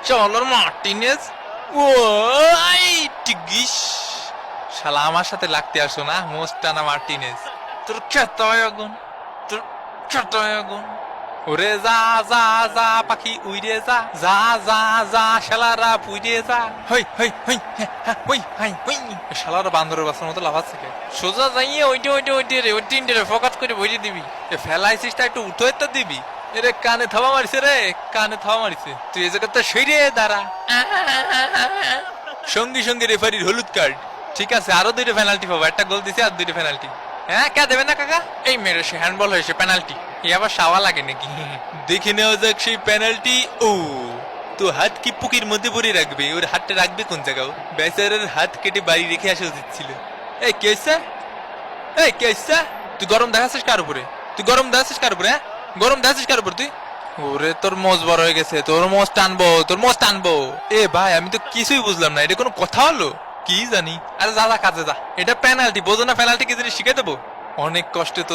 শালার মার্টিনেজ ওই টিগিস শালা আমার সাথে লাগতে আসো না মোস্টানা মার্টিনেজ তোর খেতে হয় আগুন তোর খেতে হয় আগুন ওরে যা যা যা পাখি উইরে যা যা যা যা শালারা পুইরে যা হই হই হই হই হাই হই শালারা বান্দরের বাসার মতো লাফাচ্ছে কে সোজা যাইয়ে ওইটে রে ওই তিনটে রে ফোকাস করে বইরে দিবি এ ফেলাইছিসটা একটু উঠে তো দিবি এরে কানে থাবা মারিছে রে কানে থাবা মারিছে তুই এই জায়গাতে সইরে দাঁড়া সঙ্গে সঙ্গে রেফারির হলুদ কার্ড ঠিক আছে আরো দুইটা পেনাল্টি পাবো একটা গোল দিছে আর দুইটা পেনাল্টি হ্যাঁ কে দেবে না কাকা এই মেরে সে হ্যান্ডবল হয়েছে পেনাল্টি এই আবার সাওয়া লাগে নাকি দেখে নেওয়া যাক সেই পেনাল্টি ও তো হাত কি পুকির মধ্যে ভরে রাখবে ওর হাতটা রাখবে কোন জায়গাও বেচারের হাত কেটে বাড়ি রেখে আসা উচিত ছিল এই কেসা এই কেসা তুই গরম দেখাচ্ছিস কার উপরে তুই গরম দেখাচ্ছিস কার উপরে হ্যাঁ গরম দেখাচ্ছিস কার উপরে তুই ওরে তোর মোজ বড় হয়ে গেছে তোর মোজ টানবো তোর মোজ টানবো এ ভাই আমি তো কিছুই বুঝলাম না এটা কোনো কথা হলো কি জানি আরে যা যা কাজে যা এটা পেনাল্টি বোঝো না পেনাল্টি কি জিনিস শিখে দেবো অনেক কষ্টে তো